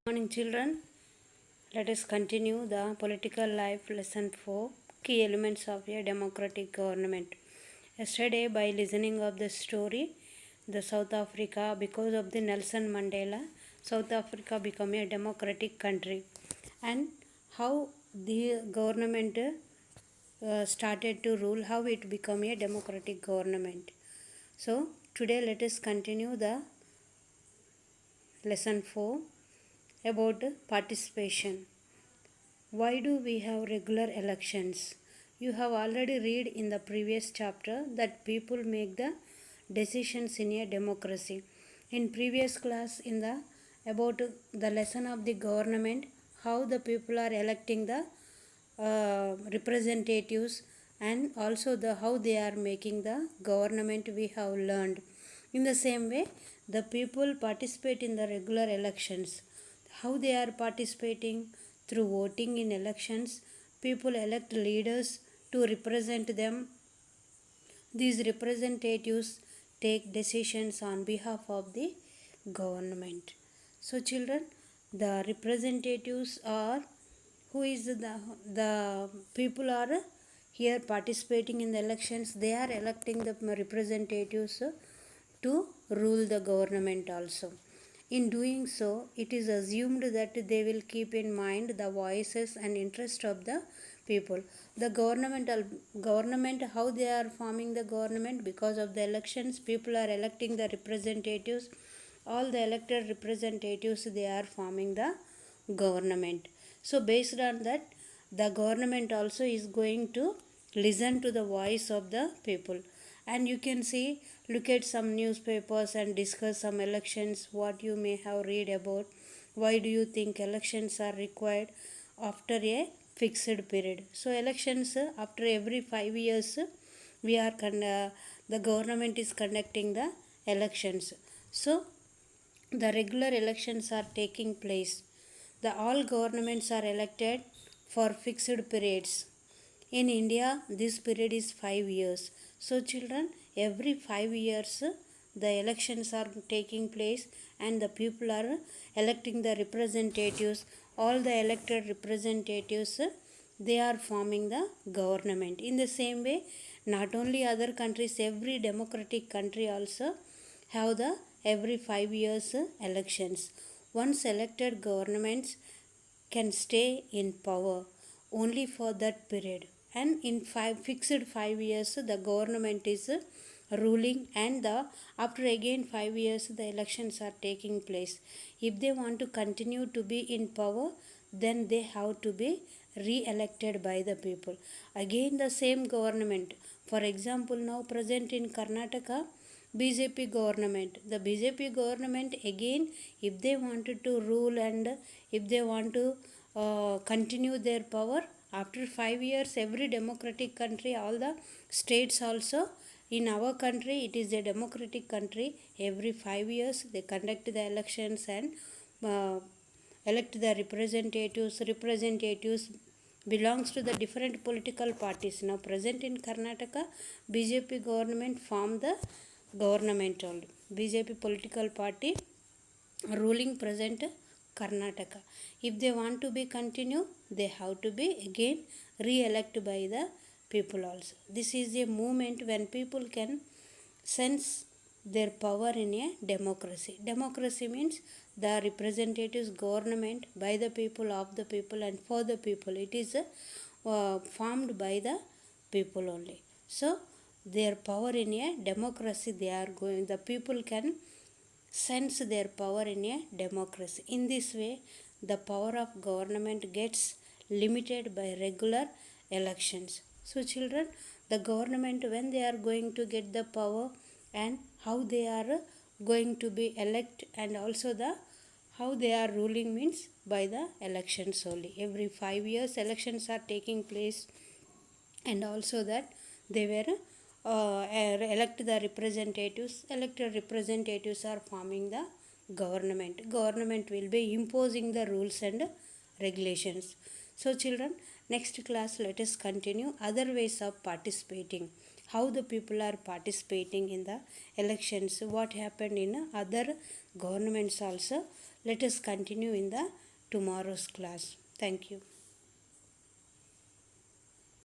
Morning children, let us continue the political life lesson 4 key elements of a democratic government. Yesterday, by listening of the story, the South Africa, because of the Nelson Mandela, South Africa become a democratic country, and how the government started to rule, how it become a democratic government. So today let us continue the lesson 4 about participation. Why do we have regular elections? You have already read in the previous chapter that people make the decisions in a democracy. In previous class in the about the lesson of the government, how the people are electing the representatives, and also the how they are making the government, we have learned. In the same way, the people participate in the regular elections. How they are participating? Through voting in elections. People elect leaders to represent them. These representatives take decisions on behalf of the government. So children, the representatives are who is the people are here participating in the elections. They are electing the representatives to rule the government also. In doing so, it is assumed that they will keep in mind the voices and interest of the people. The government, how they are forming the government? Because of the elections, people are electing the representatives. All the elected representatives, they are forming the government. So based on that, the government also is going to listen to the voice of the people. And you can see, look at some newspapers and discuss some elections, what you may have read about. Why do you think elections are required after a fixed period? So elections after every 5 years, we are the government is conducting the elections. So the regular elections are taking place. The all governments are elected for fixed periods. In India, this period is 5 years. So children, every 5 years the elections are taking place, and the people are electing the representatives. All the elected representatives, they are forming the government. In the same way, not only other countries, every democratic country also have the every 5 years elections. Once elected governments can stay in power only for that period, and in fixed 5 years the government is ruling, and after again 5 years the elections are taking place. If they want to continue to be in power, then they have to be re-elected by the people. Again the same government. For example, now present in Karnataka, BJP government. The BJP government again, if they wanted to rule and if they want to continue their power, after 5 years, every democratic country, all the states also, in our country, it is a democratic country. Every 5 years, they conduct the elections and uh, elect the representatives. Representatives belongs to the different political parties. Now present in Karnataka, BJP government formed the government only. BJP political party ruling present Karnataka. If they want to be continue, they have to be again re-elected by the people also. This is a movement when people can sense their power in a democracy. Democracy means the representatives government by the people, of the people, and for the people. It is formed by the people only. So their power in a democracy, they are going, the people can sense their power in a democracy. In this way, the power of government gets limited by regular elections. So children, the government, when they are going to get the power, and how they are going to be elect, and also the how they are ruling means by the elections only. Every 5 years elections are taking place, and also that they were elect the representatives. Elected representatives are forming the government will be imposing the rules and regulations. So children, next class let us continue other ways of participating, how the people are participating in the elections, what happened in other governments also. Let us continue in the tomorrow's class. Thank you.